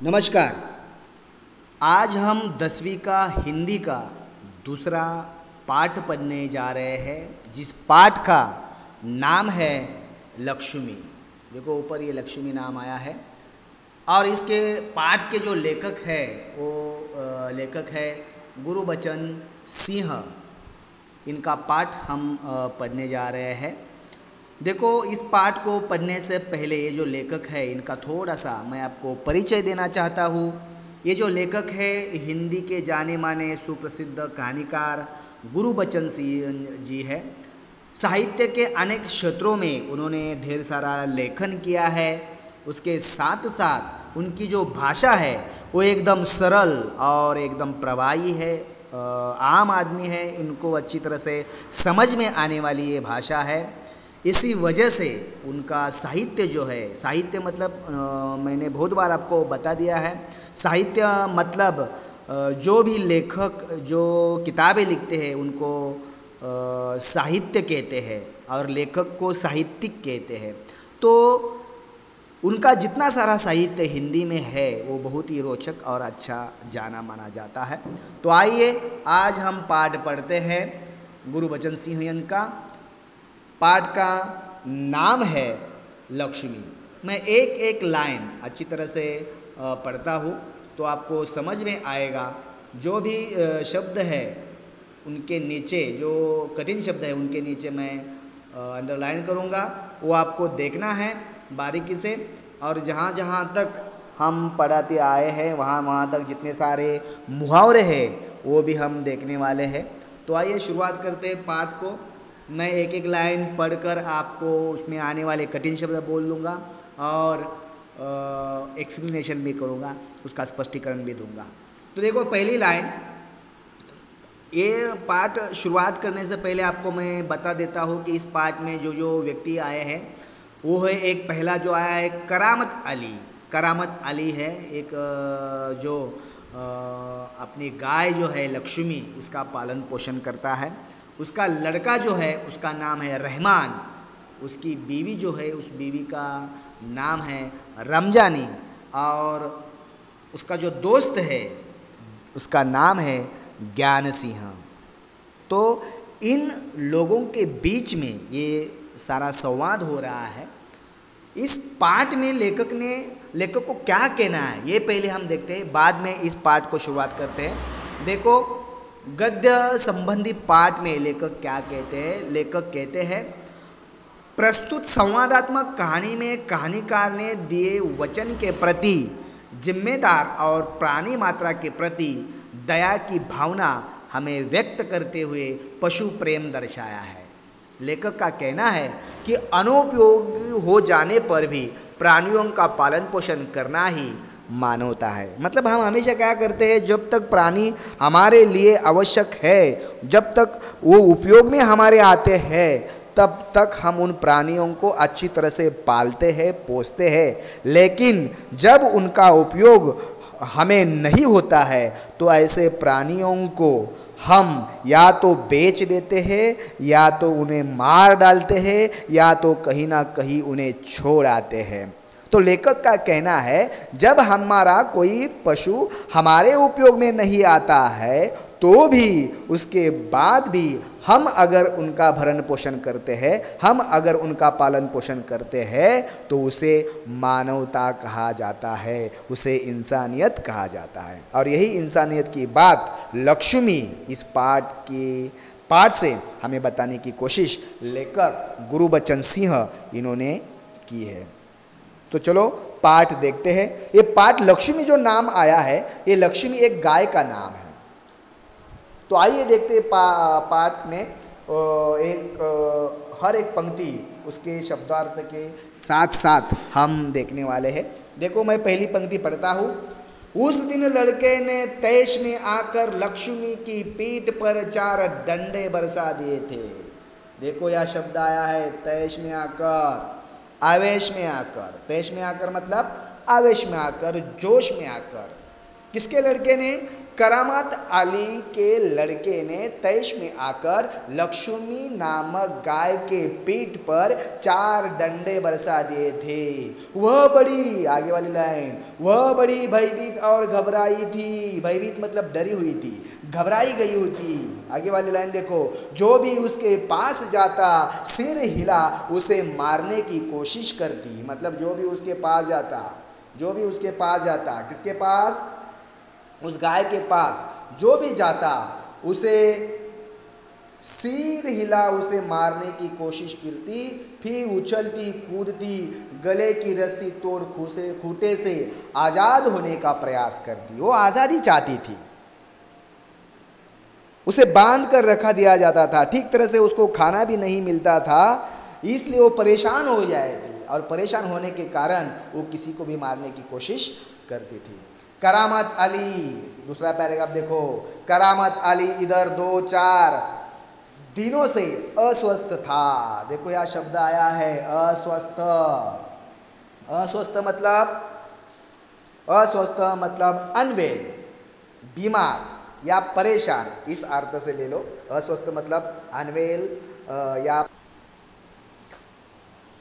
नमस्कार। आज हम 10वीं का हिंदी का दूसरा पाठ पढ़ने जा रहे हैं, जिस पाठ का नाम है लक्ष्मी। देखो ऊपर ये लक्ष्मी नाम आया है और इसके पाठ के जो लेखक है वो लेखक है गुरबचन सिंह। इनका पाठ हम पढ़ने जा रहे हैं। देखो, इस पाठ को पढ़ने से पहले ये जो लेखक है इनका थोड़ा सा मैं आपको परिचय देना चाहता हूँ। ये जो लेखक है हिंदी के जाने माने सुप्रसिद्ध कहानीकार गुरबचन सिंह जी है। साहित्य के अनेक क्षेत्रों में उन्होंने ढेर सारा लेखन किया है। उसके साथ साथ उनकी जो भाषा है वो एकदम सरल और एकदम प्रवाही है। आम आदमी है, इनको अच्छी तरह से समझ में आने वाली ये भाषा है। इसी वजह से उनका साहित्य जो है, साहित्य मतलब मैंने बहुत बार आपको बता दिया है, साहित्य मतलब जो भी लेखक जो किताबें लिखते हैं उनको साहित्य कहते हैं और लेखक को साहित्यिक कहते हैं। तो उनका जितना सारा साहित्य हिंदी में है वो बहुत ही रोचक और अच्छा जाना माना जाता है। तो आइए आज हम पाठ पढ़ते हैं गुरबचन सिंह का। पाठ का नाम है लक्ष्मी। मैं एक एक लाइन अच्छी तरह से पढ़ता हूँ तो आपको समझ में आएगा। जो भी शब्द है उनके नीचे, जो कठिन शब्द है उनके नीचे मैं अंडरलाइन करूँगा, वो आपको देखना है बारीकी से। और जहाँ जहाँ तक हम पढ़ाते आए हैं वहाँ वहाँ तक जितने सारे मुहावरे हैं वो भी हम देखने वाले हैं। तो आइए शुरुआत करते हैं पाठ को। मैं एक एक लाइन पढ़कर आपको उसमें आने वाले कठिन शब्द बोल दूँगा और एक्सप्लेनेशन भी करूँगा, उसका स्पष्टीकरण भी दूँगा। तो देखो पहली लाइन, ये पाठ शुरुआत करने से पहले आपको मैं बता देता हूँ कि इस पाठ में जो जो व्यक्ति आए हैं वो है, एक पहला जो आया है करामत अली। करामत अली है एक जो अपनी गाय जो है लक्ष्मी, इसका पालन पोषण करता है। उसका लड़का जो है उसका नाम है रहमान। उसकी बीवी जो है उस बीवी का नाम है रमजानी। और उसका जो दोस्त है उसका नाम है ज्ञान सिंह। तो इन लोगों के बीच में ये सारा संवाद हो रहा है। इस पाठ में लेखक को क्या कहना है ये पहले हम देखते हैं, बाद में इस पाठ को शुरुआत करते हैं। देखो, गद्य संबंधी पाठ में लेखक क्या कहते हैं। लेखक कहते हैं, प्रस्तुत संवादात्मक कहानी में कहानीकार ने दिए वचन के प्रति जिम्मेदार और प्राणी मात्रा के प्रति दया की भावना हमें व्यक्त करते हुए पशु प्रेम दर्शाया है। लेखक का कहना है कि अनुपयोगी हो जाने पर भी प्राणियों का पालन पोषण करना ही मानवता है। मतलब हम हमेशा क्या करते हैं, जब तक प्राणी हमारे लिए आवश्यक है, जब तक वो उपयोग में हमारे आते हैं, तब तक हम उन प्राणियों को अच्छी तरह से पालते हैं, पोसते हैं। लेकिन जब उनका उपयोग हमें नहीं होता है तो ऐसे प्राणियों को हम या तो बेच देते हैं, या तो उन्हें मार डालते हैं, या तो कहीं ना कहीं उन्हें छोड़ आते हैं। तो लेखक का कहना है, जब हमारा कोई पशु हमारे उपयोग में नहीं आता है तो भी उसके बाद भी हम अगर उनका भरण पोषण करते हैं, हम अगर उनका पालन पोषण करते हैं तो उसे मानवता कहा जाता है, उसे इंसानियत कहा जाता है। और यही इंसानियत की बात लक्ष्मी इस पाठ से हमें बताने की कोशिश लेखक गुरबचन सिंह इन्होंने की है। तो चलो पाठ देखते हैं। ये पाठ लक्ष्मी जो नाम आया है, ये लक्ष्मी एक गाय का नाम है। तो आइए देखते हैं पाठ में हर एक पंक्ति उसके शब्दार्थ के साथ साथ हम देखने वाले हैं। देखो मैं पहली पंक्ति पढ़ता हूँ। उस दिन लड़के ने तैश में आकर लक्ष्मी की पीठ पर 4 डंडे बरसा दिए थे। देखो यह शब्द आया है तैश में आकर, आवेश में आकर। तैश में आकर मतलब आवेश में आकर, जोश में आकर। किसके लड़के ने? करामत अली के लड़के ने तैश में आकर लक्ष्मी नामक गाय के पीठ पर 4 डंडे बरसा दिए थे। वह बड़ी, आगे वाली लाइन, वह बड़ी भयभीत और घबराई थी। भयभीत मतलब डरी हुई थी, घबराई गई होती। आगे वाली लाइन देखो, जो भी उसके पास जाता सिर हिला उसे मारने की कोशिश करती। मतलब जो भी उसके पास जाता, जो भी उसके पास जाता, किसके पास? उस गाय के पास जो भी जाता उसे सिर हिला उसे मारने की कोशिश करती, फिर उछलती कूदती गले की रस्सी तोड़ खूंटे से आज़ाद होने का प्रयास करती। वो आज़ादी चाहती थी, उसे बांध कर रखा दिया जाता था, ठीक तरह से उसको खाना भी नहीं मिलता था, इसलिए वो परेशान हो जाती और परेशान होने के कारण वो किसी को भी मारने की कोशिश करती थी। करामत अली, दूसरा पैराग्राफ देखो, करामत अली इधर 2-4 दिनों से अस्वस्थ था। देखो यह शब्द आया है अस्वस्थ। अस्वस्थ मतलब अनवेल, बीमार या परेशान, इस अर्थ से ले लो। अस्वस्थ मतलब अनवेल या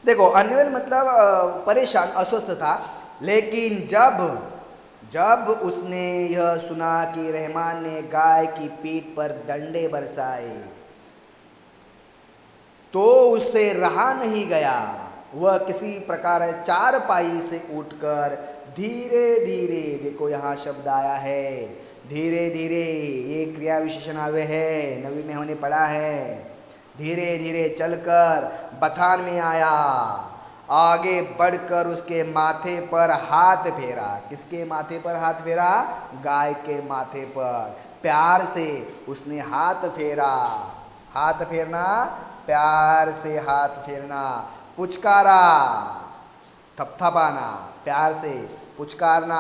देखो अनवेल मतलब परेशान, अस्वस्थ था। लेकिन जब उसने यह सुना कि रहमान ने गाय की पीठ पर डंडे बरसाए तो उससे रहा नहीं गया। वह किसी प्रकार चारपाई से उठकर धीरे धीरे, देखो यहाँ शब्द आया है धीरे धीरे, ये क्रिया विशेषण आवे है, नवी में हमने पढ़ा है। धीरे धीरे चलकर बथान में आया, आगे बढ़कर उसके माथे पर हाथ फेरा। किसके माथे पर हाथ फेरा? गाय के माथे पर। प्यार से उसने हाथ फेरा। हाथ फेरना, प्यार से हाथ फेरना। पुचकारा, थपथपाना, प्यार से पुचकारना,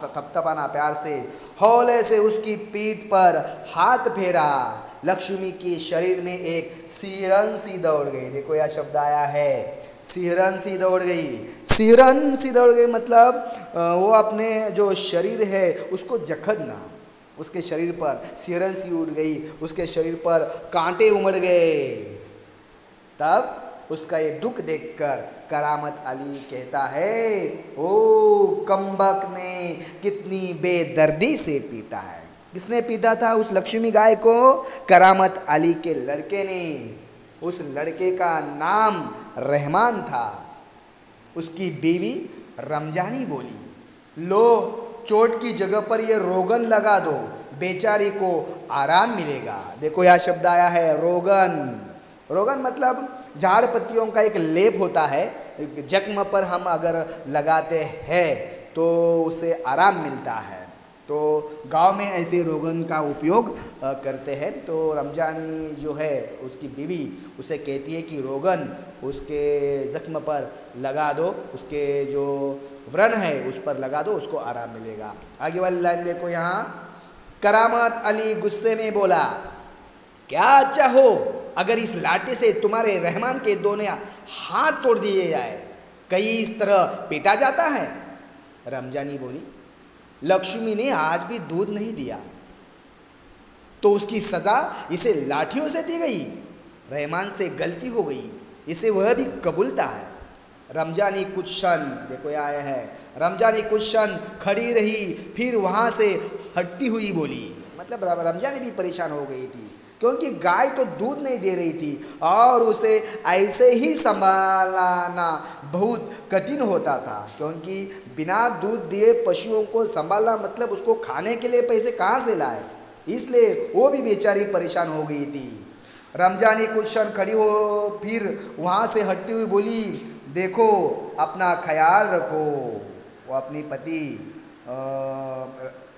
थपथपाना प्यार से। हौले से उसकी पीठ पर हाथ फेरा। लक्ष्मी के शरीर में एक सिहरन सी दौड़ गई। देखो यह शब्द आया है सिहरन सी दौड़ गई। सिहरन सी दौड़ गई मतलब वो अपने जो शरीर है उसको जकड़ना, उसके शरीर पर सिहरन सी उड़ गई, उसके शरीर पर कांटे उमड़ गए। तब उसका ये दुख देखकर करामत अली कहता है, ओ कमबख्त ने कितनी बेदर्दी से पीटा है। किसने पीटा था उस लक्ष्मी गाय को? करामत अली के लड़के ने। उस लड़के का नाम रहमान था। उसकी बीवी रमजानी बोली, लो चोट की जगह पर ये रोगन लगा दो, बेचारी को आराम मिलेगा। देखो यह शब्द आया है रोगन। रोगन मतलब झाड़ पत्तियों का एक लेप होता है, जख्म पर हम अगर लगाते हैं तो उसे आराम मिलता है। तो गांव में ऐसे रोगन का उपयोग करते हैं। तो रमजानी जो है उसकी बीवी उसे कहती है कि रोगन उसके जख्म पर लगा दो, उसके जो व्रण है उस पर लगा दो, उसको आराम मिलेगा। आगे वाली लाइन देखो यहाँ, करामत अली गुस्से में बोला, क्या चाहो अगर इस लाठी से तुम्हारे रहमान के दोनों हाथ तोड़ दिए जाए? कहीं इस तरह पीटा जाता है? रमजानी बोली, लक्ष्मी ने आज भी दूध नहीं दिया तो उसकी सजा इसे लाठियों से दी गई। रहमान से गलती हो गई, इसे वह भी कबूलता है। रमजानी कुछ क्षण, देखो यह आया है, रमजानी कुछ क्षण खड़ी रही, फिर वहां से हटती हुई बोली। मतलब रमजानी भी परेशान हो गई थी क्योंकि गाय तो दूध नहीं दे रही थी और उसे ऐसे ही संभालना बहुत कठिन होता था, क्योंकि बिना दूध दिए पशुओं को संभालना मतलब उसको खाने के लिए पैसे कहाँ से लाए, इसलिए वो भी बेचारी परेशान हो गई थी। रमजानी कुछ क्षण खड़ी हो फिर वहाँ से हटती हुई बोली, देखो अपना ख्याल रखो। वो अपनी पति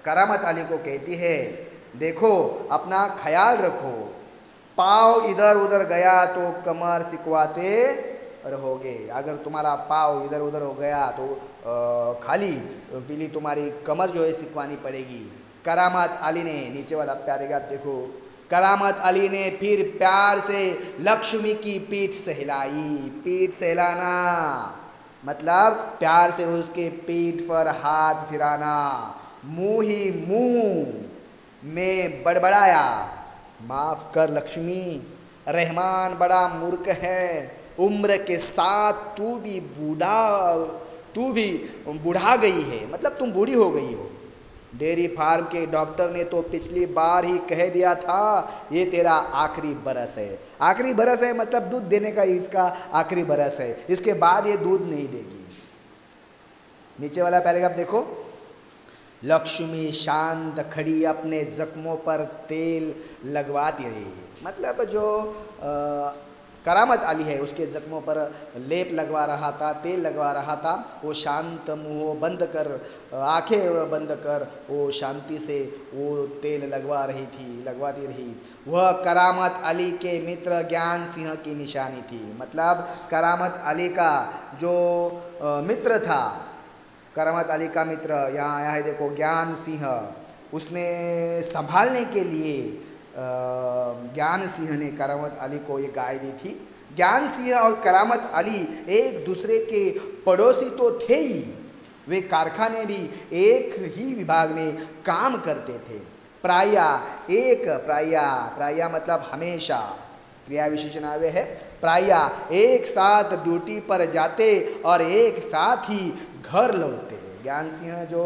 करामत अली को कहती है, देखो अपना ख्याल रखो, पाँव इधर उधर गया तो कमर सिकवाते रहोगे। अगर तुम्हारा पाँव इधर उधर हो गया तो खाली पीली तुम्हारी कमर जो है सिकवानी पड़ेगी। करामत अली ने, नीचे वाला पैराग्राफ देखो, करामत अली ने फिर प्यार से लक्ष्मी की पीठ सहलाई। पीठ सहलाना मतलब प्यार से उसके पीठ पर हाथ फिराना। मुंह ही मुंह में बड़बड़ाया, माफ कर लक्ष्मी, रहमान बड़ा मूर्ख है, उम्र के साथ तू भी बूढ़ा गई है, मतलब तुम बूढ़ी हो गई हो। डेयरी फार्म के डॉक्टर ने तो पिछली बार ही कह दिया था ये तेरा आखिरी बरस है। आखिरी बरस है मतलब दूध देने का इसका आखिरी बरस है, इसके बाद ये दूध नहीं देगी। नीचे वाला पैराग्राफ देखो, लक्ष्मी शांत खड़ी अपने जख्मों पर तेल लगवाती रही। मतलब जो करामत अली है उसके जख्मों पर लेप लगवा रहा था, तेल लगवा रहा था। वो शांत मुंह बंद कर, आंखें बंद कर वो शांति से वो तेल लगवाती रही। वह करामत अली के मित्र ज्ञान सिंह की निशानी थी। मतलब करामत अली का जो मित्र था, करामत अली का मित्र यहाँ आया है देखो, ज्ञान सिंह, उसने संभालने के लिए ज्ञान सिंह ने करामत अली को ये गाय दी थी। ज्ञान सिंह और करामत अली एक दूसरे के पड़ोसी तो थे ही, वे कारखाने भी एक ही विभाग में काम करते थे। प्राय मतलब हमेशा, क्रिया विशेषण आवे है। प्राय एक साथ ड्यूटी पर जाते और एक साथ ही घर लौटते। ज्ञान सिंह जो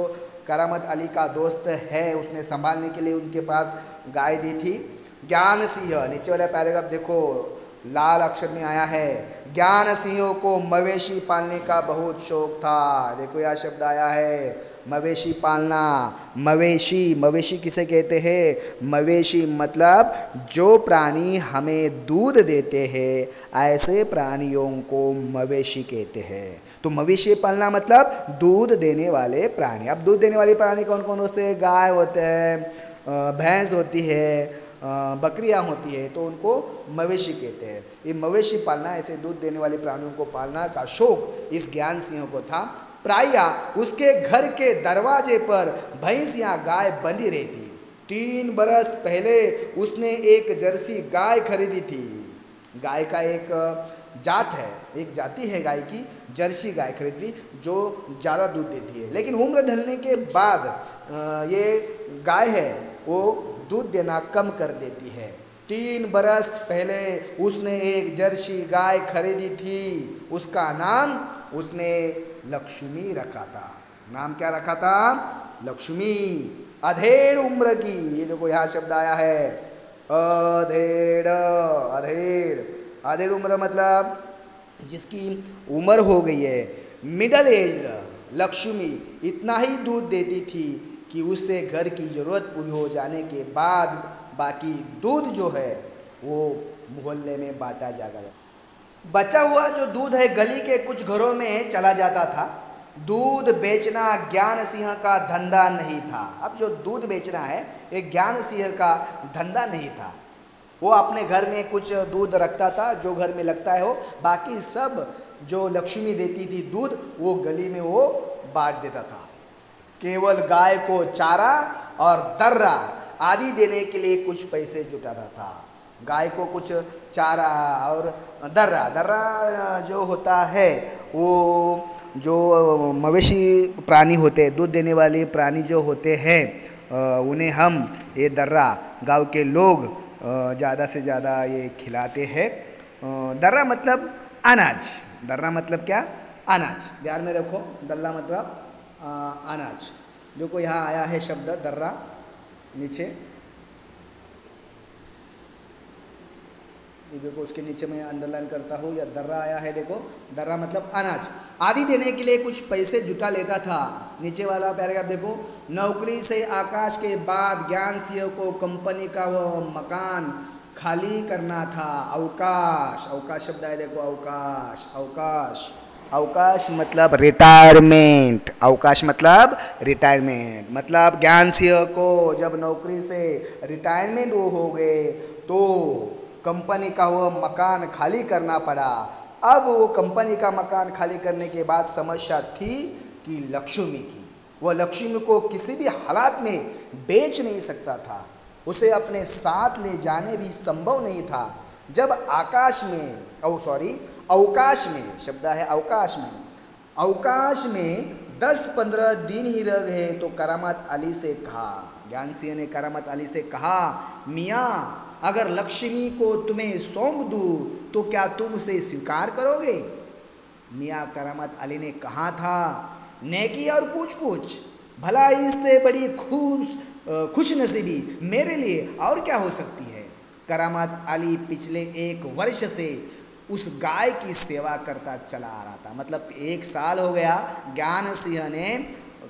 करामत अली का दोस्त है, उसने संभालने के लिए उनके पास गाय दी थी। ज्ञान सिंह, नीचे वाला पैराग्राफ देखो, लाल अक्षर में आया है, ज्ञान सिंह को मवेशी पालने का बहुत शौक था। देखो यह शब्द आया है मवेशी पालना। मवेशी किसे कहते हैं? मवेशी मतलब जो प्राणी हमें दूध देते हैं, ऐसे प्राणियों को मवेशी कहते हैं। तो मवेशी पालना मतलब दूध देने वाले प्राणी। अब दूध देने वाले प्राणी कौन कौन होते हैं? गाय होते हैं, भैंस होती है, बकरियां होती है, तो उनको मवेशी कहते हैं। ये मवेशी पालना, ऐसे दूध देने वाले प्राणियों को पालना का शौक इस ज्ञान सिंह को था। प्राय उसके घर के दरवाजे पर भैंस या गाय बंधी रहती। 3 बरस पहले उसने एक जर्सी गाय खरीदी थी। गाय का एक जात है, एक जाति है गाय की, जर्सी गाय खरीदी जो ज़्यादा दूध देती है। लेकिन उम्र ढलने के बाद ये गाय है वो दूध देना कम कर देती है। 3 बरस पहले उसने एक जर्सी गाय खरीदी थी। उसका नाम उसने लक्ष्मी रखा था। नाम क्या रखा था? लक्ष्मी। अधेड़ उम्र की, ये देखो यहाँ शब्द आया है अधेड़। अधेड़ उम्र मतलब जिसकी उम्र हो गई है। मिडल एज लक्ष्मी इतना ही दूध देती थी कि उससे घर की ज़रूरत पूरी हो जाने के बाद बाकी दूध जो है वो मोहल्ले में बांटा जाएगा। बचा हुआ जो दूध है गली के कुछ घरों में चला जाता था। दूध बेचना ज्ञान सिंह का धंधा नहीं था। अब जो दूध बेचना है ये ज्ञान सिंह का धंधा नहीं था। वो अपने घर में कुछ दूध रखता था, जो घर में लगता है हो, बाकी सब जो लक्ष्मी देती थी दूध वो गली में वो बांट देता था। केवल गाय को चारा और दर्रा आदि देने के लिए कुछ पैसे जुटाता था। गाय को कुछ चारा और दर्रा जो होता है वो जो मवेशी प्राणी होते हैं, दूध देने वाले प्राणी जो होते हैं, उन्हें हम ये दर्रा गांव के लोग ज़्यादा से ज़्यादा ये खिलाते हैं। दर्रा मतलब अनाज। दर्रा मतलब क्या? अनाज। ध्यान में रखो, दर्रा मतलब अनाज। देखो यहाँ आया है शब्द दर्रा नीचे, ये देखो उसके नीचे मैं अंडरलाइन करता हूँ, या दर्रा आया है। देखो दर्रा मतलब अनाज आदि देने के लिए कुछ पैसे जुटा लेता था। नीचे वाला पैराग्राफ देखो, नौकरी से आकाश के बाद ज्ञान सिंह को कंपनी का वो मकान खाली करना था। अवकाश शब्द है देखो, अवकाश मतलब रिटायरमेंट। अवकाश मतलब रिटायरमेंट। मतलब ज्ञान सिंह को जब नौकरी से रिटायरमेंट वो हो गए तो कंपनी का वो मकान खाली करना पड़ा। अब वो कंपनी का मकान खाली करने के बाद समस्या थी कि लक्ष्मी की। वह लक्ष्मी को किसी भी हालात में बेच नहीं सकता था। उसे अपने साथ ले जाने भी संभव नहीं था। जब अवकाश में शब्द है अवकाश में 10-15 दिन ही रह गए तो करामत अली से कहा, ज्ञान सिंह ने करामत अली से कहा, मियाँ अगर लक्ष्मी को तुम्हें सौंप दूँ तो क्या तुम उसे स्वीकार करोगे? मियाँ करामत अली ने कहा था, नेकी और पूछ पूछ, भला इससे बड़ी खुश नसीबी मेरे लिए और क्या हो सकती है। करामत अली पिछले 1 वर्ष से उस गाय की सेवा करता चला आ रहा था, मतलब 1 साल हो गया ज्ञान सिंह ने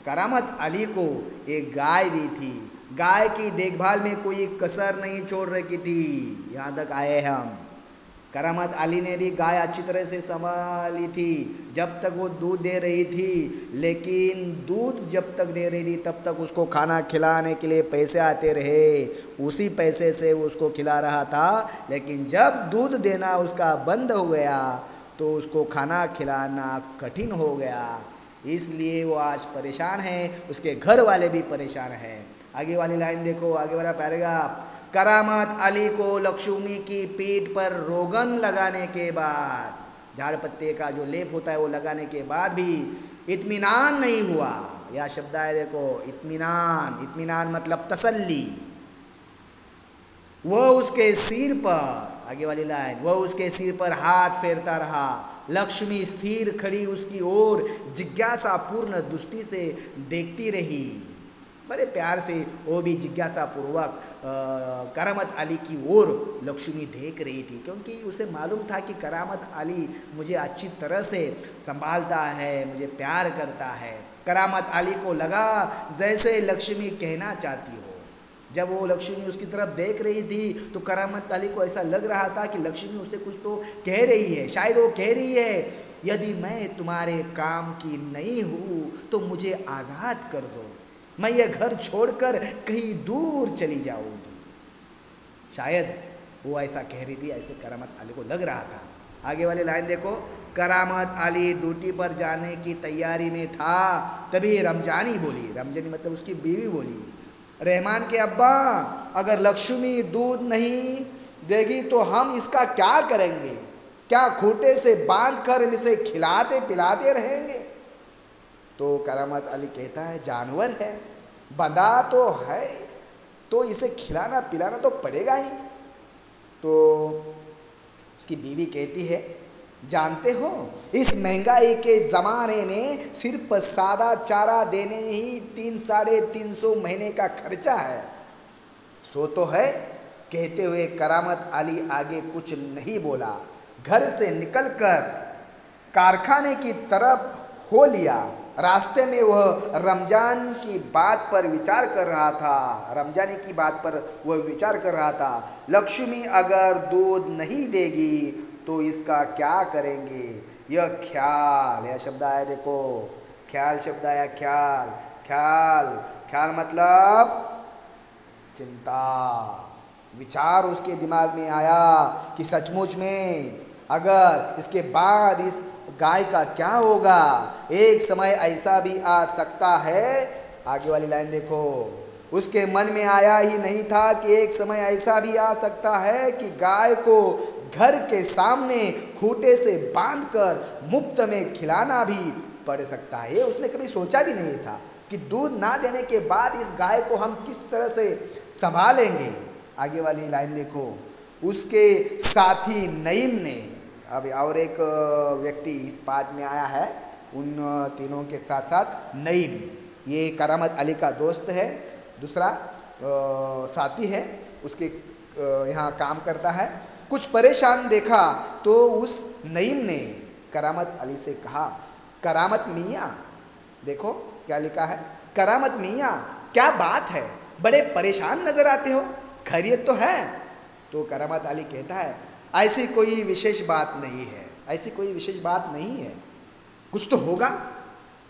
करामत अली को एक गाय दी थी। गाय की देखभाल में कोई कसर नहीं छोड़ रखी थी। यहाँ तक आए हम। करामत अली ने भी गाय अच्छी तरह से संभाली थी जब तक वो दूध दे रही थी, लेकिन दूध जब तक दे रही थी तब तक उसको खाना खिलाने के लिए पैसे आते रहे, उसी पैसे से वो उसको खिला रहा था। लेकिन जब दूध देना उसका बंद हो गया तो उसको खाना खिलाना कठिन हो गया, इसलिए वो आज परेशान है, उसके घर वाले भी परेशान हैं। आगे वाली लाइन देखो, आगे वाला पैराग्राफ। करामत अली को लक्ष्मी की पीठ पर रोगन लगाने के बाद, झाड़ पत्ते का जो लेप होता है वो लगाने के बाद भी इत्मीनान नहीं हुआ। यह शब्द है देखो, इत्मीनान। इत्मीनान मतलब तसल्ली। वह उसके सिर पर, आगे वाली लाइन, वह उसके सिर पर हाथ फेरता रहा। लक्ष्मी स्थिर खड़ी उसकी ओर जिज्ञासापूर्ण दृष्टि से देखती रही। बड़े प्यार से वो भी जिज्ञासापूर्वक करामत अली की ओर लक्ष्मी देख रही थी, क्योंकि उसे मालूम था कि करामत अली मुझे अच्छी तरह से संभालता है, मुझे प्यार करता है। करामत अली को लगा जैसे लक्ष्मी कहना चाहती हो। जब वो लक्ष्मी उसकी तरफ देख रही थी तो करामत अली को ऐसा लग रहा था कि लक्ष्मी उसे कुछ तो कह रही है। शायद वो कह रही है, यदि मैं तुम्हारे काम की नहीं हूँ तो मुझे आज़ाद कर दो, मैं ये घर छोड़कर कहीं दूर चली जाऊंगी। शायद वो ऐसा कह रही थी, ऐसे करामत अली को लग रहा था। आगे वाली लाइन देखो, करामत अली ड्यूटी पर जाने की तैयारी में था, तभी रमजानी बोली, रमजानी मतलब उसकी बीवी बोली, रहमान के अब्बा अगर लक्ष्मी दूध नहीं देगी तो हम इसका क्या करेंगे? क्या खूंटे से बांध कर इसे खिलाते पिलाते रहेंगे? तो करामत अली कहता है, जानवर है, बंधा तो है, तो इसे खिलाना पिलाना तो पड़ेगा ही। तो उसकी बीवी कहती है, जानते हो इस महंगाई के ज़माने में सिर्फ सादा चारा देने ही 300-350 महीने का खर्चा है। सो तो है। कहते हुए करामत अली आगे कुछ नहीं बोला, घर से निकलकर कारखाने की तरफ हो लिया। रास्ते में वह रमजान की बात पर विचार कर रहा था, रमजानी की बात पर वह विचार कर रहा था। लक्ष्मी अगर दूध नहीं देगी तो इसका क्या करेंगे? यह ख्याल, यह शब्द आया देखो, ख्याल शब्द आया, ख्याल। ख्याल, ख्याल मतलब चिंता, विचार उसके दिमाग में आया कि सचमुच में अगर इसके बाद इस गाय का क्या होगा? एक समय ऐसा भी आ सकता है, आगे वाली लाइन देखो, उसके मन में आया ही नहीं था कि एक समय ऐसा भी आ सकता है कि गाय को घर के सामने खूंटे से बांधकर मुफ्त में खिलाना भी पड़ सकता है। उसने कभी सोचा भी नहीं था कि दूध ना देने के बाद इस गाय को हम किस तरह से संभालेंगे। आगे वाली लाइन देखो, उसके साथी नईम ने, अब और एक व्यक्ति इस पाठ में आया है, उन तीनों के साथ साथ नईम, ये करामत अली का दोस्त है, दूसरा साथी है, उसके यहाँ काम करता है। कुछ परेशान देखा तो उस नईम ने करामत अली से कहा, करामत मियाँ, देखो क्या लिखा है, करामत मियाँ क्या बात है, बड़े परेशान नजर आते हो, खैरियत तो है? तो करामत अली कहता है, ऐसी कोई विशेष बात नहीं है, ऐसी कोई विशेष बात नहीं है, कुछ तो होगा,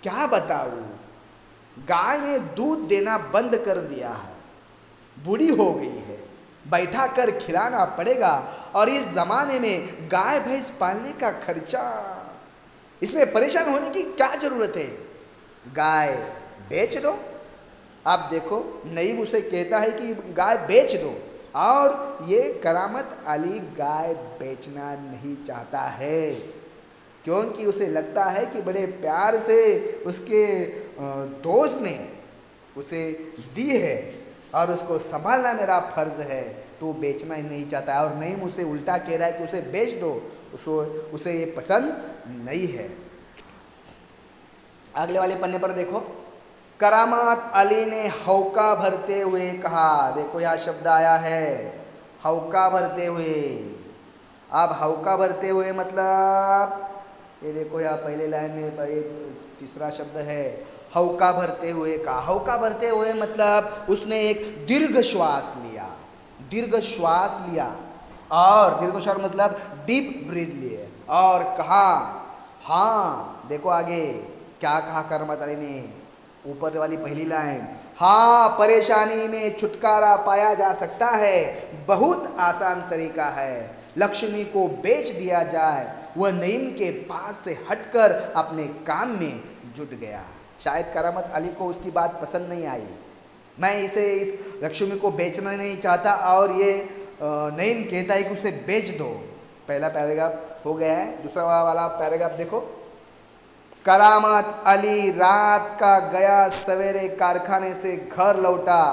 क्या बताऊँ? गाय ने दूध देना बंद कर दिया है, बूढ़ी हो गई है, बैठा कर खिलाना पड़ेगा, और इस जमाने में गाय भैंस पालने का खर्चा, इसमें परेशान होने की क्या जरूरत है? गाय बेच दो। आप देखो, नईम उसे कहता है कि गाय बेच दो, और ये करामत अली गाय बेचना नहीं चाहता है। क्योंकि उसे लगता है कि बड़े प्यार से उसके दोस्त ने उसे दी है और उसको संभालना मेरा फर्ज है, तो बेचना ही नहीं चाहता है। और नहीं, मुझसे उल्टा कह रहा है कि उसे बेच दो, उसे ये पसंद नहीं है। अगले वाले पन्ने पर देखो, करामत अली ने हौका भरते हुए कहा। देखो यहाँ शब्द आया है हौका भरते हुए। अब हौका भरते हुए मतलब ये देखो यहाँ पहले लाइन में तीसरा शब्द है हौका भरते हुए कहा। हौका भरते हुए मतलब उसने एक दीर्घ श्वास लिया, दीर्घ श्वास लिया, और दीर्घ श्वास मतलब डीप ब्रीथ लिए और कहा। हाँ देखो आगे क्या कहा करामत अली ने, ऊपर वाली पहली लाइन, हाँ परेशानी में छुटकारा पाया जा सकता है, बहुत आसान तरीका है, लक्ष्मी को बेच दिया जाए। वह नईम के पास से हटकर अपने काम में जुट गया। शायद करामत अली को उसकी बात पसंद नहीं आई। मैं इस लक्ष्मी को बेचना नहीं चाहता, और ये नईम कहता है कि उसे बेच दो। पहला पैराग्राफ हो गया है। दूसरा वाला पैराग्राफ देखो, करामत अली रात का गया, सवेरे कारखाने से घर लौटा।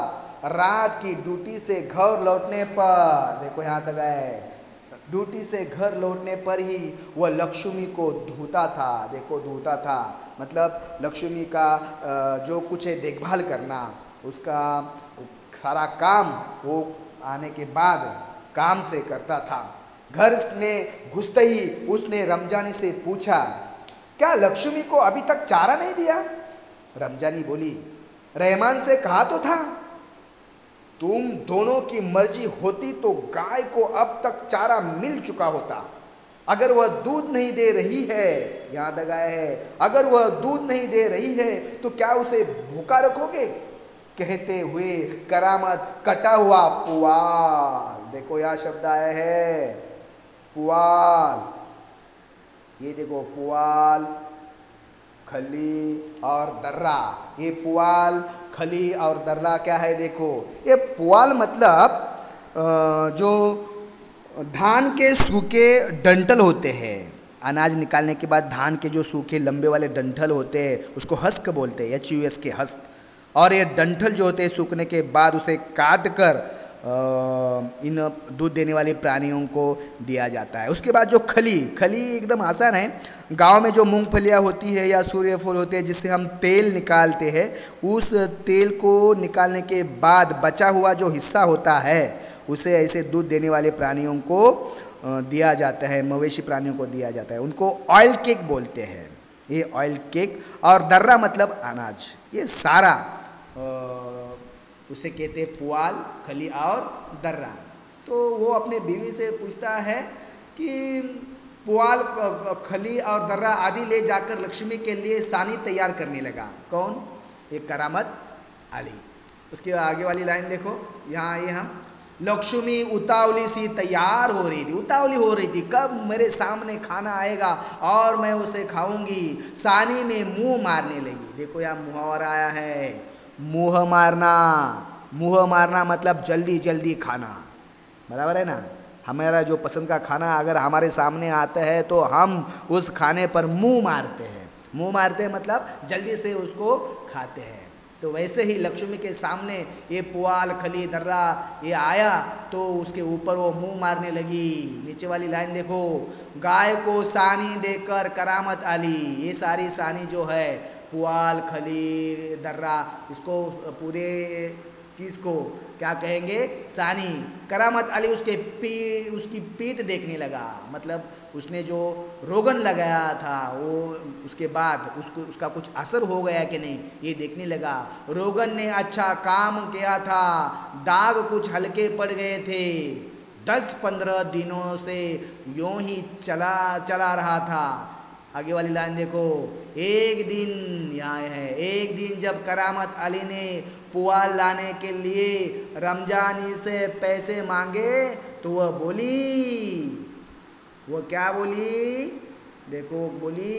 रात की ड्यूटी से घर लौटने पर, देखो यहाँ तक है, ड्यूटी से घर लौटने पर ही वह लक्ष्मी को धोता था। देखो धोता था मतलब लक्ष्मी का जो कुछ है देखभाल करना, उसका सारा काम वो आने के बाद काम से करता था। घर में घुसते ही उसने रमजानी से पूछा, क्या लक्ष्मी को अभी तक चारा नहीं दिया? रमजानी बोली, रहमान से कहा तो था। तुम दोनों की मर्जी होती तो गाय को अब तक चारा मिल चुका होता। अगर वह दूध नहीं दे रही है, याद आ गया है, अगर वह दूध नहीं दे रही है तो क्या उसे भूखा रखोगे? कहते हुए करामत कटा हुआ पुआल, देखो यह शब्द आया है पुआल, ये देखो पुआल, खली और दर्रा। ये पुआल, खली और दर्रा क्या है? देखो ये पुआल मतलब जो धान के सूखे डंठल होते हैं, अनाज निकालने के बाद धान के जो सूखे लंबे वाले डंठल होते हैं उसको हस्क बोलते हैं, HUS के हस्क। और ये डंठल जो होते हैं सूखने के बाद उसे काट कर इन दूध देने वाले प्राणियों को दिया जाता है। उसके बाद जो खली, खली एकदम आसान है। गांव में जो मूंगफलियाँ होती है या सूर्यफूल होते हैं जिससे हम तेल निकालते हैं, उस तेल को निकालने के बाद बचा हुआ जो हिस्सा होता है उसे ऐसे दूध देने वाले प्राणियों को दिया जाता है, मवेशी प्राणियों को दिया जाता है। उनको ऑयल केक बोलते हैं, ये ऑयल केक। और दर्रा मतलब अनाज। ये सारा उसे कहते हैं पुआल, खली और दर्रा। तो वो अपने बीवी से पूछता है कि पुआल, खली और दर्रा आदि ले जाकर लक्ष्मी के लिए सानी तैयार करने लगा। कौन? एक करामत अली। उसके आगे वाली लाइन देखो, यहाँ आइए हम, लक्ष्मी उतावली सी तैयार हो रही थी, उतावली हो रही थी, कब मेरे सामने खाना आएगा और मैं उसे खाऊंगी। सानी में मुंह मारने लगी। देखो यहाँ मुहावरा आया है, मुंह मारना। मुंह मारना मतलब जल्दी जल्दी खाना, बराबर है ना। हमारा जो पसंद का खाना अगर हमारे सामने आता है तो हम उस खाने पर मुंह मारते हैं। मुंह मारते हैं मतलब जल्दी से उसको खाते हैं। तो वैसे ही लक्ष्मी के सामने ये पुआल, खली, दर्रा ये आया तो उसके ऊपर वो मुंह मारने लगी। नीचे वाली लाइन देखो, गाय को सानी देकर करामत अली, ये सारी सानी जो है पुआल, खली, दर्रा, इसको पूरे चीज़ को क्या कहेंगे? सानी। करामत अली उसकी पीठ देखने लगा, मतलब उसने जो रोगन लगाया था वो उसके बाद उसका कुछ असर हो गया कि नहीं ये देखने लगा। रोगन ने अच्छा काम किया था, दाग कुछ हल्के पड़ गए थे। 10-15 दिनों से यूं ही चला रहा था। आगे वाली लाइन देखो, एक दिन, यहाँ है, एक दिन जब करामत अली ने पुआल लाने के लिए रमजानी से पैसे मांगे तो वह बोली, वो क्या बोली? देखो बोली,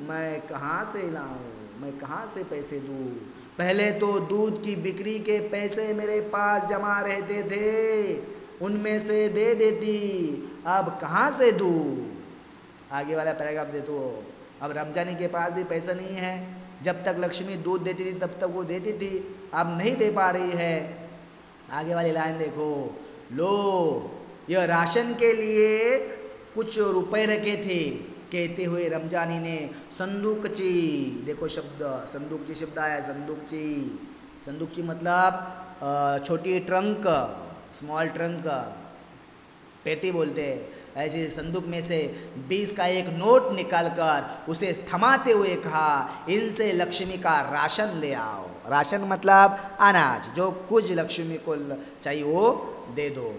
मैं कहाँ से लाऊं, मैं कहाँ से पैसे दूँ? पहले तो दूध की बिक्री के पैसे मेरे पास जमा रहते थे, उनमें से दे देती, अब कहाँ से दूँ? आगे वाला पैराग्राफ दे तो अब रमजानी के पास भी पैसा नहीं है, जब तक लक्ष्मी दूध देती थी तब तक वो देती थी, अब नहीं दे पा रही है। आगे वाली लाइन देखो, लो यह राशन के लिए कुछ रुपए रखे थे, कहते हुए रमजानी ने संदूकची, देखो शब्द संदूकची शब्द आया, संदूकची। संदूकची मतलब छोटी ट्रंक, स्मॉल ट्रंक, पेटी बोलते हैं। ऐसे संदूक में से 20 का एक नोट निकालकर उसे थमाते हुए कहा, इनसे लक्ष्मी का राशन ले आओ। राशन मतलब अनाज, जो कुछ लक्ष्मी को चाहिए वो दे दो।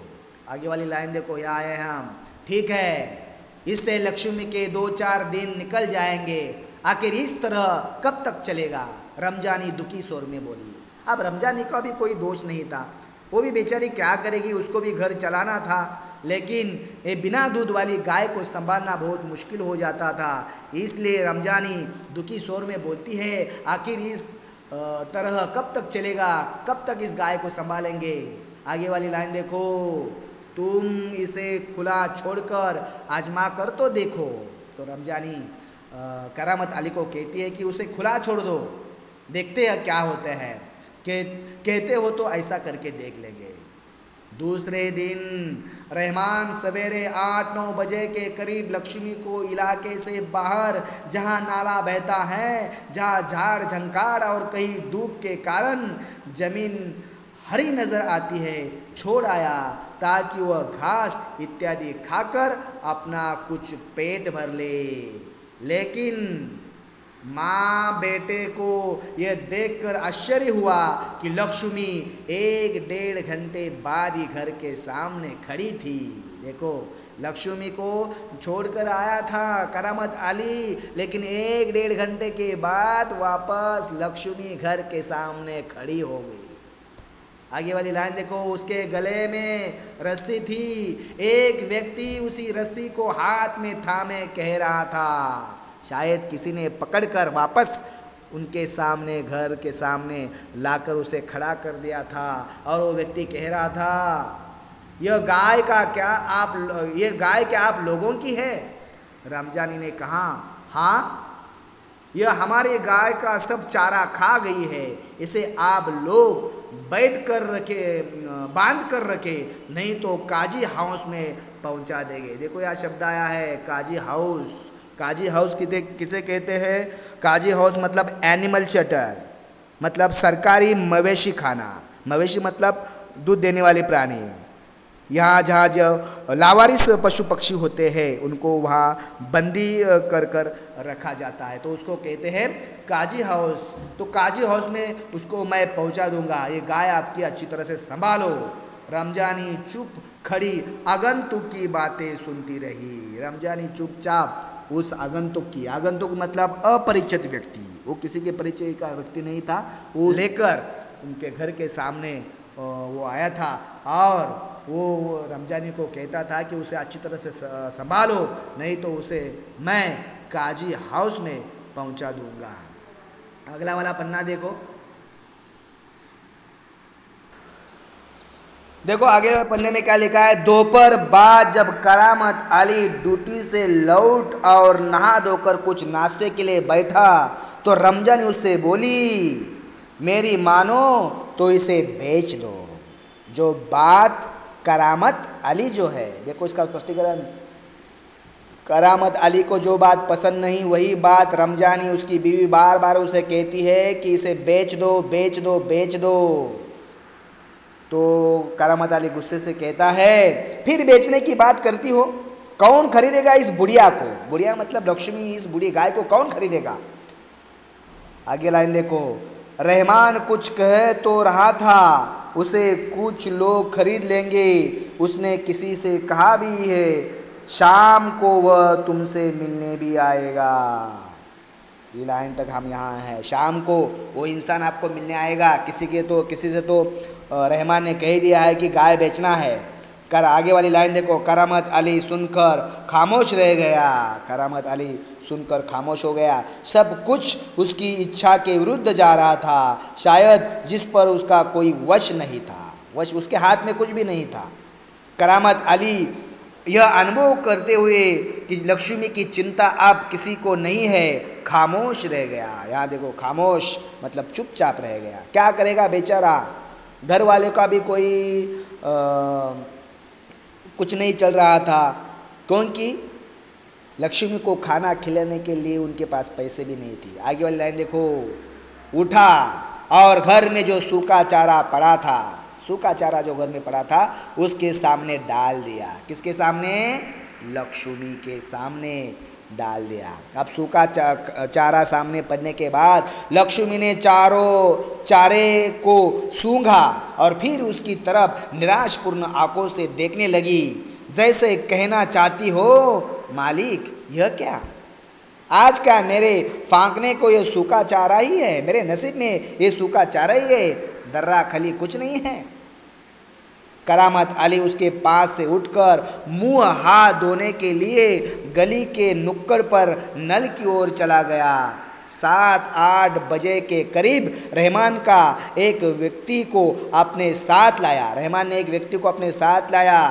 आगे वाली लाइन देखो, यहाँ आए हम, ठीक है इससे लक्ष्मी के 2-4 दिन निकल जाएंगे, आखिर इस तरह कब तक चलेगा, रमजानी दुखी स्वर में बोली। अब रमजानी का भी कोई दोष नहीं था, वो भी बेचारी क्या करेगी, उसको भी घर चलाना था, लेकिन ये बिना दूध वाली गाय को संभालना बहुत मुश्किल हो जाता था। इसलिए रमजानी दुखी स्वर में बोलती है, आखिर इस तरह कब तक चलेगा, कब तक इस गाय को संभालेंगे। आगे वाली लाइन देखो, तुम इसे खुला छोड़कर आजमा कर तो देखो। तो रमजानी करामत अली को कहती है कि उसे खुला छोड़ दो, देखते हैं क्या होता है, कहते हो तो ऐसा करके देख लेंगे। दूसरे दिन रहमान सवेरे 8-9 बजे के करीब लक्ष्मी को इलाके से बाहर, जहां नाला बहता है, जहां झाड़ झंकार और कहीं धूप के कारण जमीन हरी नजर आती है, छोड़ आया ताकि वह घास इत्यादि खाकर अपना कुछ पेट भर ले। लेकिन माँ बेटे को यह देखकर आश्चर्य हुआ कि लक्ष्मी 1-1.5 घंटे बाद ही घर के सामने खड़ी थी। देखो लक्ष्मी को छोड़कर आया था करामत अली, लेकिन 1-1.5 घंटे के बाद वापस लक्ष्मी घर के सामने खड़ी हो गई। आगे वाली लाइन देखो, उसके गले में रस्सी थी, एक व्यक्ति उसी रस्सी को हाथ में थामे कह रहा था, शायद किसी ने पकड़कर वापस उनके सामने, घर के सामने लाकर उसे खड़ा कर दिया था। और वो व्यक्ति कह रहा था, यह गाय क्या आप लोगों की है? रमजानी ने कहा, हाँ यह हमारी गाय का सब चारा खा गई है, इसे आप लोग बांध कर रखे, नहीं तो काजी हाउस में पहुंचा देंगे। देखो यह शब्द आया है काजी हाउस। काजी हाउस किसे कहते हैं? काजी हाउस मतलब एनिमल शेल्टर, मतलब सरकारी मवेशी खाना। मवेशी मतलब दूध देने वाले प्राणी। यहाँ जहाँ जो लावारिस पशु पक्षी होते हैं उनको वहाँ बंदी कर कर रखा जाता है, तो उसको कहते हैं काजी हाउस। तो काजी हाउस में उसको मैं पहुँचा दूंगा, ये गाय आपकी अच्छी तरह से संभालो। रमजानी चुप खड़ी आगंतुक की बातें सुनती रही। रमजानी चुपचाप उस आगंतुक मतलब अपरिचित व्यक्ति, वो किसी के परिचय का व्यक्ति नहीं था, वो लेकर उनके घर के सामने वो आया था और वो रमजानी को कहता था कि उसे अच्छी तरह से संभालो, नहीं तो उसे मैं काजी हाउस में पहुंचा दूंगा। अगला वाला पन्ना देखो, देखो आगे पन्ने में क्या लिखा है। दोपहर बाद जब करामत अली ड्यूटी से लौट और नहा धोकर कुछ नाश्ते के लिए बैठा तो रमजानी उससे बोली, मेरी मानो तो इसे बेच दो। जो बात करामत अली जो है, देखो इसका स्पष्टीकरण, करामत अली को जो बात पसंद नहीं वही बात रमजानी उसकी बीवी बार बार उसे कहती है कि इसे बेच दो बेच दो बेच दो। तो करामत अली गुस्से से कहता है, फिर बेचने की बात करती हो, कौन खरीदेगा इस बुढ़िया को? बुढ़िया मतलब लक्ष्मी, इस बुढ़ी गाय को कौन खरीदेगा? आगे लाइन देखो, रहमान कुछ कह तो रहा था, उसे कुछ लोग खरीद लेंगे, उसने किसी से कहा भी है, शाम को वह तुमसे मिलने भी आएगा। ये लाइन तक हम यहाँ हैं, शाम को वो इंसान आपको मिलने आएगा। किसी से तो रहमान ने कह दिया है कि गाय बेचना है। आगे वाली लाइन देखो, करामत अली सुनकर खामोश रह गया। करामत अली सुनकर खामोश हो गया। सब कुछ उसकी इच्छा के विरुद्ध जा रहा था, शायद जिस पर उसका कोई वश नहीं था, वश उसके हाथ में कुछ भी नहीं था। करामत अली यह अनुभव करते हुए कि लक्ष्मी की चिंता अब किसी को नहीं है, खामोश रह गया। यहाँ देखो, खामोश मतलब चुपचाप रह गया। क्या करेगा बेचारा, घर वाले का भी कोई कुछ नहीं चल रहा था, क्योंकि लक्ष्मी को खाना खिलाने के लिए उनके पास पैसे भी नहीं थी। आगे वाली लाइन देखो, उठा और घर में जो सूखा चारा पड़ा था, सूखा चारा जो घर में पड़ा था उसके सामने डाल दिया। किसके सामने? लक्ष्मी के सामने डाल दिया। अब सूखा चारा सामने पड़ने के बाद लक्ष्मी ने चारों चारे को सूंघा और फिर उसकी तरफ निराशपूर्ण आंखों से देखने लगी, जैसे कहना चाहती हो, मालिक यह क्या, आज क्या मेरे फांकने को यह सूखा चारा ही है, मेरे नसीब में ये सूखा चारा ही है, दर्रा खली कुछ नहीं है। करामत अली उसके पास से उठकर मुंह हाथ धोने के लिए गली के नुक्कड़ पर नल की ओर चला गया। 7-8 बजे के करीब रहमान का एक व्यक्ति को अपने साथ लाया। रहमान ने एक व्यक्ति को अपने साथ लाया।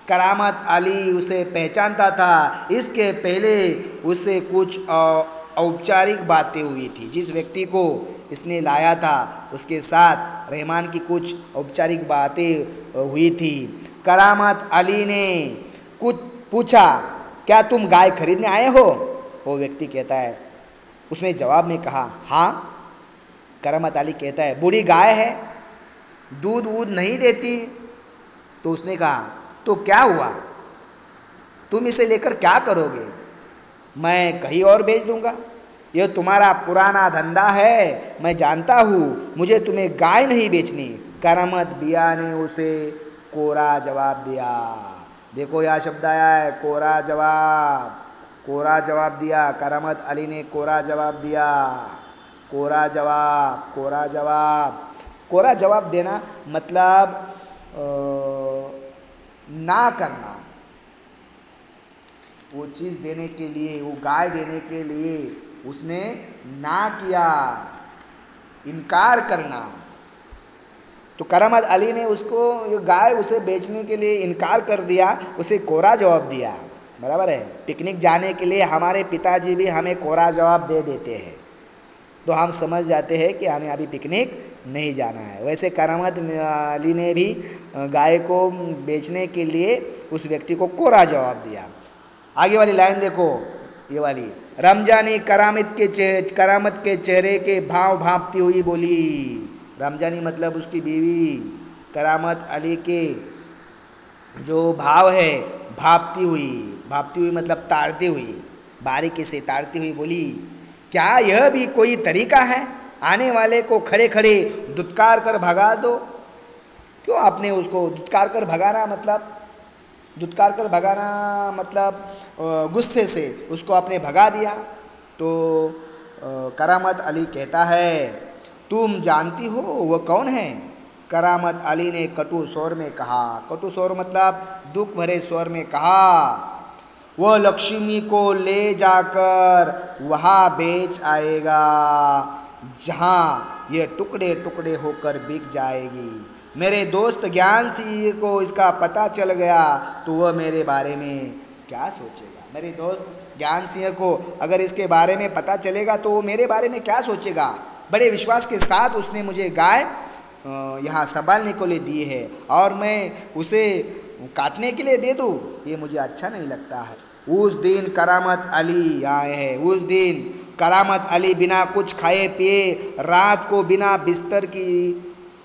करामत अली उसे पहचानता था, इसके पहले उसे कुछ औपचारिक बातें हुई थी। जिस व्यक्ति को इसने लाया था उसके साथ रहमान की कुछ औपचारिक बातें हुई थी। करामत अली ने कुछ पूछा, क्या तुम गाय खरीदने आए हो? वो व्यक्ति कहता है, उसने जवाब में कहा हाँ। करामत अली कहता है, बूढ़ी गाय है, दूध वूध नहीं देती। तो उसने कहा, तो क्या हुआ, तुम इसे लेकर क्या करोगे? मैं कहीं और बेच दूंगा, यह तुम्हारा पुराना धंधा है, मैं जानता हूँ, मुझे तुम्हें गाय नहीं बेचनी। करामत बिया ने उसे कोरा जवाब दिया। देखो यह शब्द आया है, कोरा जवाब, कोरा जवाब दिया। करामत अली ने कोरा जवाब दिया। कोरा जवाब, कोरा जवाब, कोरा जवाब देना मतलब ना करना। वो चीज़ देने के लिए, वो गाय देने के लिए उसने ना किया, इनकार करना। तो करामत अली ने उसको ये गाय उसे बेचने के लिए इनकार कर दिया, उसे कोरा जवाब दिया। बराबर है। पिकनिक जाने के लिए हमारे पिताजी भी हमें कोरा जवाब दे देते हैं, तो हम समझ जाते हैं कि हमें अभी पिकनिक नहीं जाना है। वैसे करामत अली ने भी गाय को बेचने के लिए उस व्यक्ति को कोरा जवाब दिया। आगे वाली लाइन देखो, ये वाली, रमजानी करामत के चेहरे के भाव भांपती हुई बोली। रमजानी मतलब उसकी बीवी। करामत अली के जो भाव है, भांपती हुई मतलब ताड़ती हुई, बारीकी से ताड़ती हुई बोली, क्या यह भी कोई तरीका है, आने वाले को खड़े खड़े दुत्कार कर भगा दो? क्यों आपने उसको दुत्कार कर भगाना मतलब, दुत्कार कर भगाना मतलब गुस्से से उसको आपने भगा दिया। तो करामत अली कहता है, तुम जानती हो वह कौन है? करामत अली ने कटु स्वर में कहा। कटु स्वर मतलब दुख भरे स्वर में कहा, वह लक्ष्मी को ले जाकर वहाँ बेच आएगा जहाँ ये टुकड़े टुकड़े होकर बिक जाएगी। मेरे दोस्त ज्ञान सिंह को इसका पता चल गया तो वह मेरे बारे में क्या सोचेगा? मेरे दोस्त ज्ञान सिंह को अगर इसके बारे में पता चलेगा तो वो मेरे बारे में क्या सोचेगा? बड़े विश्वास के साथ उसने मुझे गाय यहाँ संभालने को लिए दी है और मैं उसे काटने के लिए दे दूँ, ये मुझे अच्छा नहीं लगता है। उस दिन करामत अली आए हैं। उस दिन करामत अली बिना कुछ खाए पिए रात को बिना बिस्तर की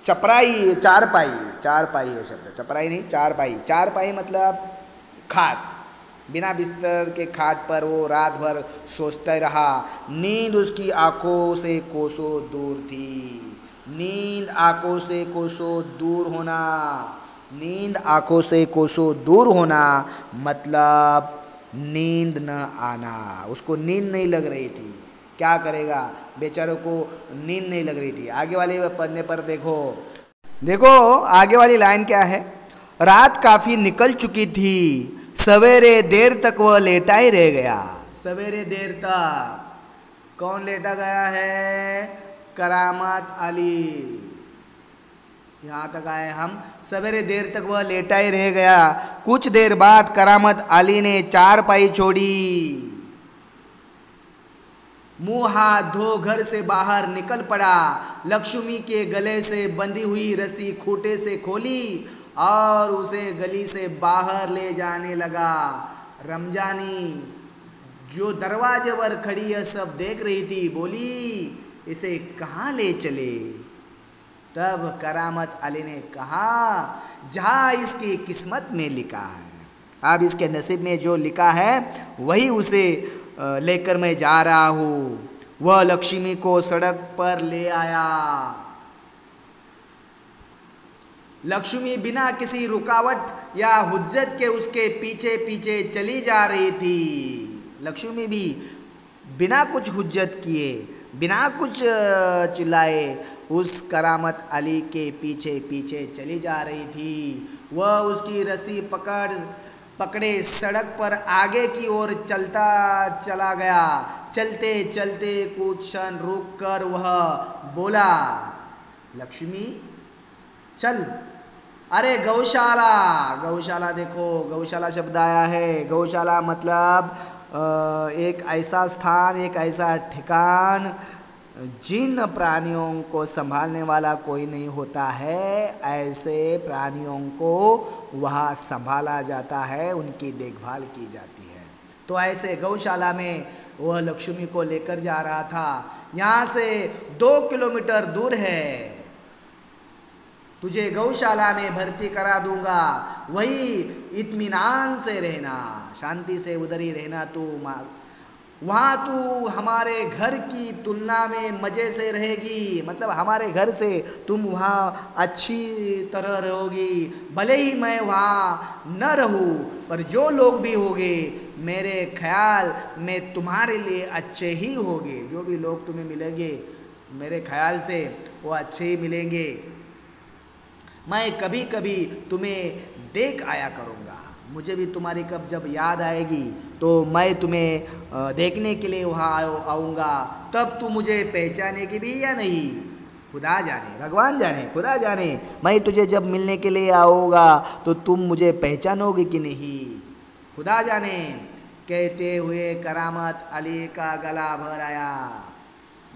चपराई, चारपाई है शब्द, चपराई नहीं चारपाई मतलब खाट, बिना बिस्तर के खाट पर वो रात भर सोचता रहा। नींद उसकी आंखों से कोसों दूर थी। नींद आंखों से कोसों दूर होना, नींद आंखों से कोसों दूर होना मतलब नींद न आना। उसको नींद नहीं लग रही थी, क्या करेगा, बेचारों को नींद नहीं लग रही थी। आगे वाले पन्ने पर देखो आगे वाली लाइन क्या है, रात काफ़ी निकल चुकी थी, सवेरे देर तक वह लेटा ही रह गया। सवेरे देर तक कौन लेटा गया है? करामत अली। यहाँ तक आए हम। सवेरे देर तक वह लेटा ही रह गया। कुछ देर बाद करामत अली ने चारपाई छोड़ी, मुंह हाथ धो घर से बाहर निकल पड़ा। लक्ष्मी के गले से बंधी हुई रस्सी खूंटे से खोली और उसे गली से बाहर ले जाने लगा। रमजानी जो दरवाजे पर खड़ी यह सब देख रही थी, बोली, इसे कहाँ ले चले? तब करामत अली ने कहा, जहाँ इसकी किस्मत में लिखा है, अब इसके नसीब में जो लिखा है वही उसे लेकर मैं जा रहा हूँ। वह लक्ष्मी को सड़क पर ले आया। लक्ष्मी बिना किसी रुकावट या हुज्जत के उसके पीछे पीछे चली जा रही थी। लक्ष्मी भी बिना कुछ हुज्जत किए, बिना कुछ चिल्लाए उस करामत अली के पीछे पीछे चली जा रही थी। वह उसकी रस्सी पकड़े सड़क पर आगे की ओर चलता चला गया। चलते चलते कुछ क्षण रुक कर वह बोला, लक्ष्मी चल। अरे गौशाला, गौशाला देखो, गौशाला शब्द आया है। गौशाला मतलब एक ऐसा स्थान, एक ऐसा ठिकान जिन प्राणियों को संभालने वाला कोई नहीं होता है, ऐसे प्राणियों को वहाँ संभाला जाता है, उनकी देखभाल की जाती है। तो ऐसे गौशाला में वह लक्ष्मी को लेकर जा रहा था। यहाँ से 2 किलोमीटर दूर है। तुझे गौशाला में भर्ती करा दूंगा, वही इत्मीनान से रहना, शांति से उधर ही रहना। तू वहाँ तू हमारे घर की तुलना में मज़े से रहेगी, मतलब हमारे घर से तुम वहाँ अच्छी तरह रहोगी। भले ही मैं वहाँ न रहूँ, पर जो लोग भी होंगे मेरे ख्याल में तुम्हारे लिए अच्छे ही होंगे। जो भी लोग तुम्हें मिलेंगे मेरे ख्याल से वो अच्छे ही मिलेंगे। मैं कभी कभी तुम्हें देख आया करूँगा। मुझे भी तुम्हारी कब जब याद आएगी तो मैं तुम्हें देखने के लिए वहाँ आऊँगा। तब तू मुझे पहचानेगी भी या नहीं, खुदा जाने, भगवान जाने, खुदा जाने। मैं तुझे जब मिलने के लिए आऊँगा तो तुम मुझे पहचानोगे कि नहीं, खुदा जाने। कहते हुए करामत अली का गला भर आया।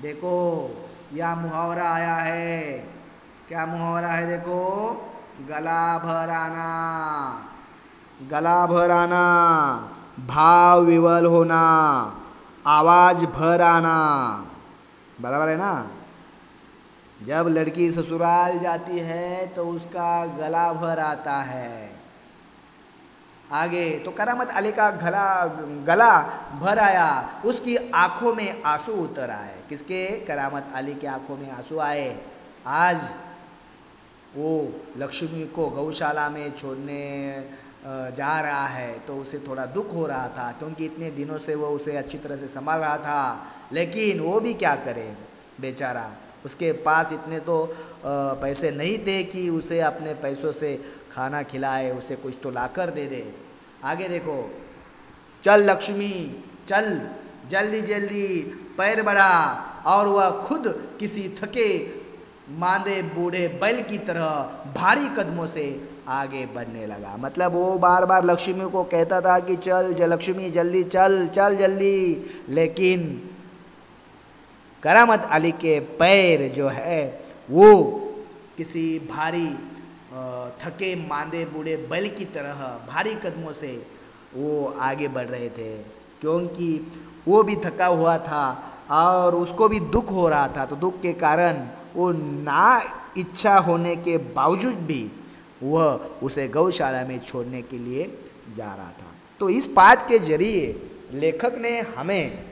देखो यह मुहावरा आया है। क्या मुहावरा है? देखो, गला भर आना, गला भर आना, भाव विवल होना, आवाज भर आना, बराबर है ना। जब लड़की ससुराल जाती है तो उसका गला भर आता है। आगे तो करामत अली का गला भर आया, उसकी आंखों में आंसू उतर आए। किसके? करामत अली के आंखों में आंसू आए। आज वो लक्ष्मी को गौशाला में छोड़ने जा रहा है तो उसे थोड़ा दुख हो रहा था, क्योंकि इतने दिनों से वो उसे अच्छी तरह से संभाल रहा था। लेकिन वो भी क्या करे बेचारा, उसके पास इतने तो पैसे नहीं थे कि उसे अपने पैसों से खाना खिलाए, उसे कुछ तो लाकर दे दे। आगे देखो, चल लक्ष्मी चल, जल्दी जल्दी पैर बढ़ा। और वह खुद किसी थके मांदे बूढ़े बैल की तरह भारी कदमों से आगे बढ़ने लगा। मतलब वो बार बार लक्ष्मी को कहता था कि चल लक्ष्मी जल्दी चल, चल जल्दी। लेकिन करामत अली के पैर जो है वो किसी भारी थके मांदे बूढ़े बैल की तरह भारी कदमों से वो आगे बढ़ रहे थे, क्योंकि वो भी थका हुआ था और उसको भी दुख हो रहा था। तो दुख के कारण वो ना इच्छा होने के बावजूद भी वह उसे गौशाला में छोड़ने के लिए जा रहा था। तो इस पाठ के जरिए लेखक ने हमें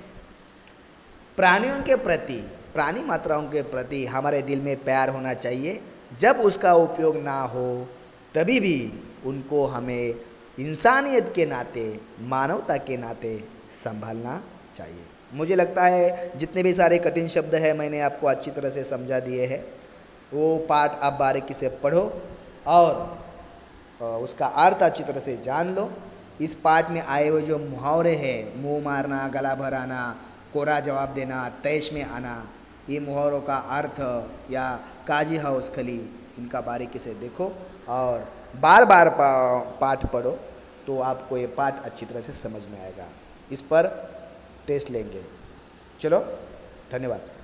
प्राणियों के प्रति, प्राणी मात्राओं के प्रति हमारे दिल में प्यार होना चाहिए। जब उसका उपयोग ना हो तभी भी उनको हमें इंसानियत के नाते, मानवता के नाते संभालना चाहिए। मुझे लगता है जितने भी सारे कठिन शब्द हैं मैंने आपको अच्छी तरह से समझा दिए हैं। वो पाठ आप बारीकी से पढ़ो और उसका अर्थ अच्छी तरह से जान लो। इस पाठ में आए हुए जो मुहावरे हैं, मुंह मारना, गला भर आना, कोरा जवाब देना, तैश में आना, ये मुहावरों का अर्थ या काजी हाउस खली, इनका बारीकी से देखो और बार बार पाठ पढ़ो, तो आपको ये पाठ अच्छी तरह से समझ में आएगा। इस पर टेस्ट लेंगे। चलो, धन्यवाद।